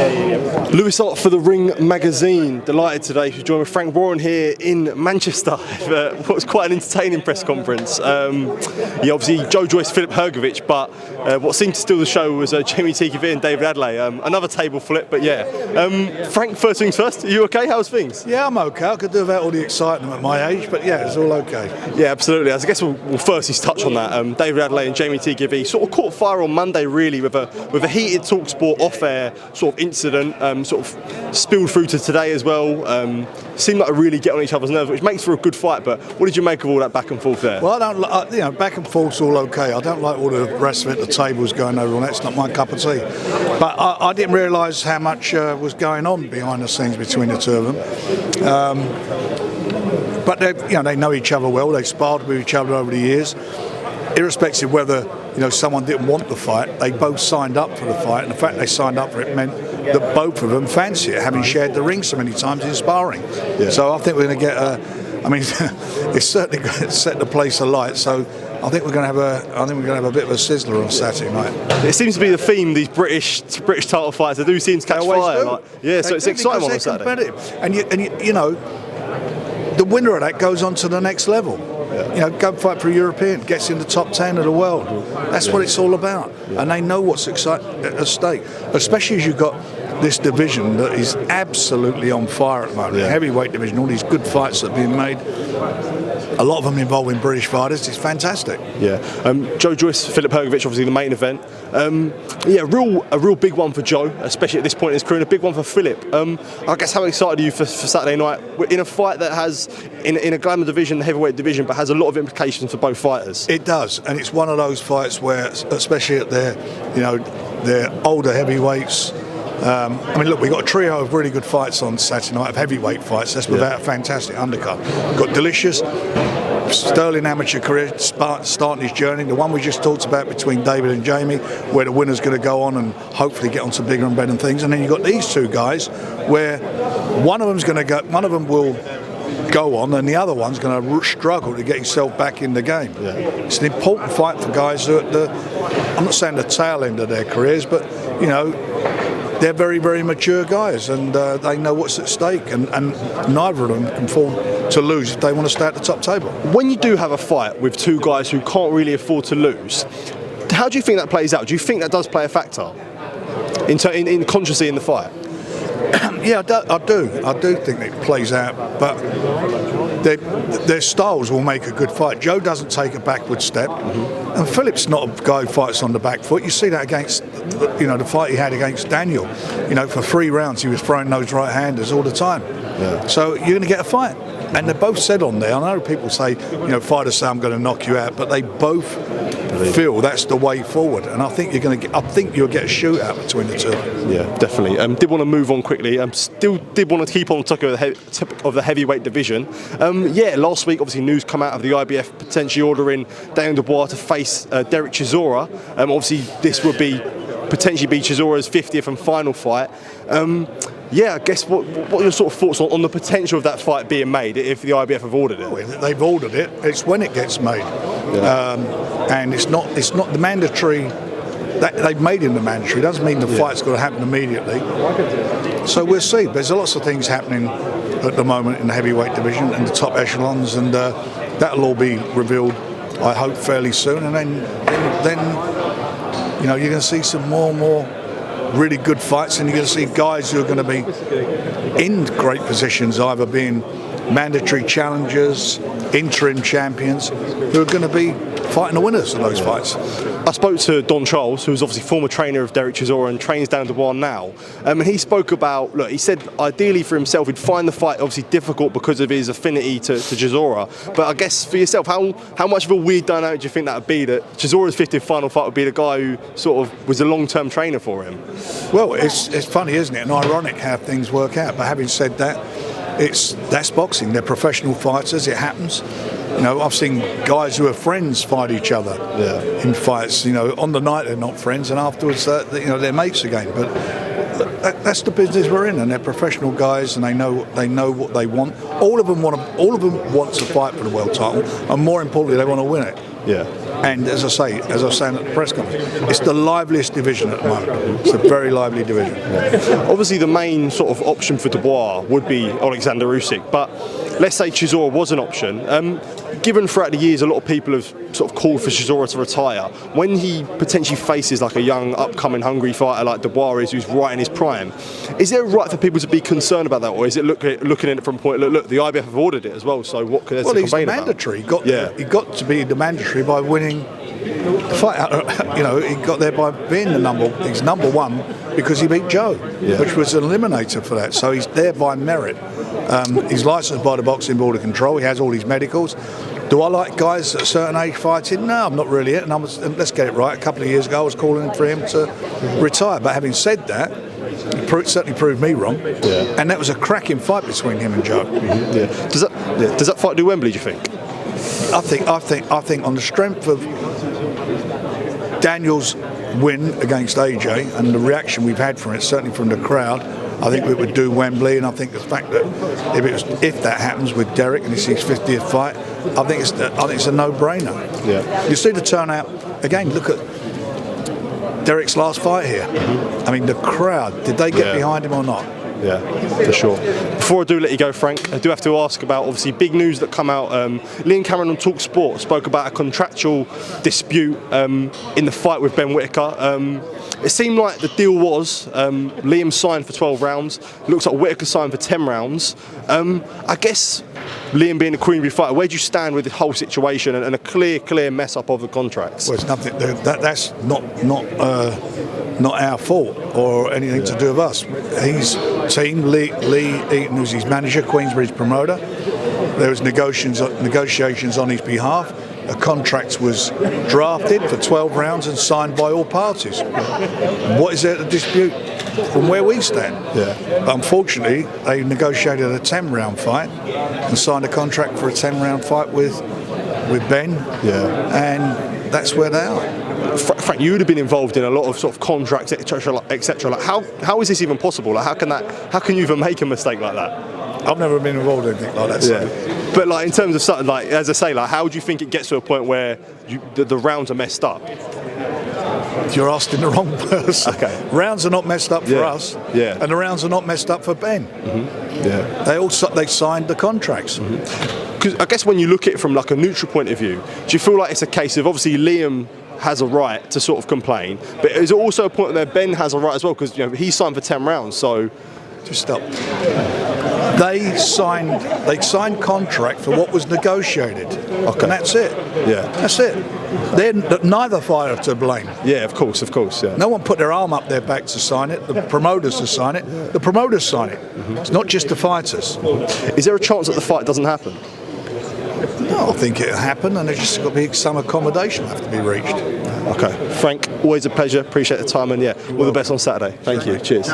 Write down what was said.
Lewis Hart for the Ring magazine. Delighted today to join with Frank Warren here in Manchester for what was quite an entertaining press conference. Obviously Joe Joyce, Filip Hrgovic, but what seemed to steal the show was Jeamie and David Adeleye. Another table flip, but yeah. Frank, first things first, are you okay? How's things? Yeah, I'm okay. I could do without all the excitement at my age, but yeah, it's all okay. Yeah, absolutely. I guess we'll firstly touch on that. David Adeleye and Jeamie sort of caught fire on Monday, really, with a heated TalkSport off-air sort of incident. Sort of spilled through to today as well. Seemed like to really get on each other's nerves, which makes for a good fight. But what did you make of all that back and forth there? Well, I don't, back and forth's all okay. I don't like all the rest of it. The tables going over, and that's not my cup of tea. But I didn't realise how much was going on behind the scenes between the two of them. But they know each other well. They've sparred with each other over the years. Irrespective of whether someone didn't want the fight, they both signed up for the fight, and the fact they signed up for it meant that both of them fancy it, having shared the ring so many times in sparring. Yeah. So I think we're going to get it's certainly going to set the place alight. So I think we're going to have a bit of a sizzler on Saturday night. It seems to be the theme, these British title fights. They do seem to catch fire. So it's exciting on Saturday. And the winner of that goes on to the next level. Yeah. Go fight for a European, gets in the top 10 of the world. That's what it's all about. Yeah. And they know what's at stake, especially as you've got this division that is absolutely on fire at the moment. Yeah. The heavyweight division, all these good fights that are being made. A lot of them involving British fighters. It's fantastic. Yeah. Joe Joyce, Filip Hrgovic, obviously the main event. A real big one for Joe, especially at this point in his career, and a big one for Filip. I guess how excited are you for Saturday night in a fight that has, in a glamour division, the heavyweight division, but has a lot of implications for both fighters? It does, and it's one of those fights where, especially at their older heavyweights. Look, we've got a trio of really good fights on Saturday night, of heavyweight fights. That's without a fantastic undercard. We've got Delicious, sterling amateur career, starting his journey. The one we just talked about between David and Jeamie, where the winner's going to go on and hopefully get on to bigger and better things. And then you've got these two guys, where one of them will go on, and the other one's going to struggle to get himself back in the game. Yeah. It's an important fight for guys who are at I'm not saying the tail end of their careers, but they're very, very mature guys, and they know what's at stake, and neither of them can afford to lose if they want to stay at the top table. When you do have a fight with two guys who can't really afford to lose, how do you think that plays out? Do you think that does play a factor in consciously in the fight? Yeah, I do think it plays out, but their styles will make a good fight. Joe doesn't take a backward step, and Filip's not a guy who fights on the back foot. You see that against, the fight he had against Daniel. For 3 rounds he was throwing those right-handers all the time. Yeah. So you're going to get a fight. And they both said on there, I know people say, fighters say I'm going to knock you out, but they both feel that's the way forward, and I think you'll get a shootout between the two. Yeah, definitely. Did want to move on quickly. Still did want to keep on talking of the heavyweight division. Last week obviously news come out of the IBF potentially ordering Daniel Dubois to face Derek Chisora. Obviously this would potentially be Chisora's 50th and final fight. I guess what are your sort of thoughts on the potential of that fight being made if the IBF have ordered it? Well, they've ordered it. It's when it gets made, and it's not the mandatory. They've made him the mandatory. It doesn't mean the fight's got to happen immediately. So we'll see. There's lots of things happening at the moment in the heavyweight division and the top echelons, and that'll all be revealed, I hope, fairly soon. And then you're going to see some more really good fights, and you're going to see guys who are going to be in great positions, either being mandatory challengers, interim champions, who are going to be fighting the winners of those fights. I spoke to Don Charles, who's obviously former trainer of Derek Chisora and trains down to one now, and he spoke about, he said ideally for himself he'd find the fight obviously difficult because of his affinity to Chisora, but I guess for yourself, how much of a weird dynamic do you think that would be, that Chisora's 50th final fight would be the guy who sort of was a long-term trainer for him? Well, it's funny, isn't it, and ironic how things work out, but having said that, that's boxing. They're professional fighters. It happens. I've seen guys who are friends fight each other in fights. On the night they're not friends, and afterwards, they're mates again. But that's the business we're in, and they're professional guys, and they know what they want. All of them want to fight for the world title, and more importantly, they want to win it. Yeah. And as I was saying at the press conference, it's the liveliest division at the moment. It's a very lively division. Obviously, the main sort of option for Dubois would be Alexander Usyk, but let's say Chisora was an option. Given throughout the years, a lot of people have sort of called for Chisora to retire. When he potentially faces like a young, upcoming, hungry fighter like Dubois is, who's right in his prime, is there a right for people to be concerned about that, or is it looking at it from a point? Look, the IBF have ordered it as well. So what could he's the mandatory. He got to be the mandatory by winning the fight. He got there by being he's number one because he beat Joe, which was an eliminator for that. So he's there by merit. He's licensed by the Boxing Board of Control. He has all his medicals. Do I like guys at a certain age fighting? No, I'm not really it. And let's get it right. A couple of years ago, I was calling for him to retire. But having said that, it certainly proved me wrong. Yeah. And that was a cracking fight between him and Joe. Mm-hmm. Yeah. Does that fight do Wembley, do you think? I think on the strength of Daniel's win against AJ and the reaction we've had from it, certainly from the crowd, I think it would do Wembley. And I think the fact that if that happens with Derek and it's his 50th fight, I think it's a no-brainer. Yeah. You see the turnout again. Look at Derek's last fight here. Mm-hmm. I mean, the crowd, did they get behind him or not? Yeah, for sure. Before I do let you go, Frank, I do have to ask about obviously big news that come out. Liam Cameron on Talk Sport spoke about a contractual dispute in the fight with Ben Whittaker. It seemed like the deal was Liam signed for 12 rounds. Looks like Whittaker signed for 10 rounds. I guess Liam being a Queen's fighter, where do you stand with the whole situation and a clear mess up of the contracts? Well, it's nothing. That's not our fault or anything to do with us. His team, Lee Eaton, who's his manager, Queensberry's promoter. There was negotiations on his behalf. A contract was drafted for 12 rounds and signed by all parties. What is there to dispute from where we stand? Yeah. Unfortunately, they negotiated a 10-round fight and signed a contract for a 10-round fight with Ben. Yeah. And that's where they are. Frank, you would have been involved in a lot of sort of contracts, etc. Like, how is this even possible? Like, how can you even make a mistake like that? I've never been involved in anything like that. So. Yeah. But like in terms of something like, as I say, like how do you think it gets to a point where the rounds are messed up? You're asking the wrong person. Okay. Rounds are not messed up for us. Yeah. And the rounds are not messed up for Ben. Mm-hmm. Yeah. They signed the contracts. Because I guess when you look at it from like a neutral point of view, do you feel like it's a case of obviously Liam has a right to sort of complain, but is it also a point where Ben has a right as well because he signed for 10 rounds? So just stop. They signed contract for what was negotiated, and that's it. Yeah, that's it. Then neither fighter to blame. Yeah, of course. Yeah. No one put their arm up their back to sign it. The promoters to sign it. The promoters sign it. Mm-hmm. It's not just the fighters. Is there a chance that the fight doesn't happen? No, I think it'll happen, and there's just got to be some accommodation have to be reached. Okay, Frank, always a pleasure. Appreciate the time, and all the best on Saturday. Thank you. Cheers.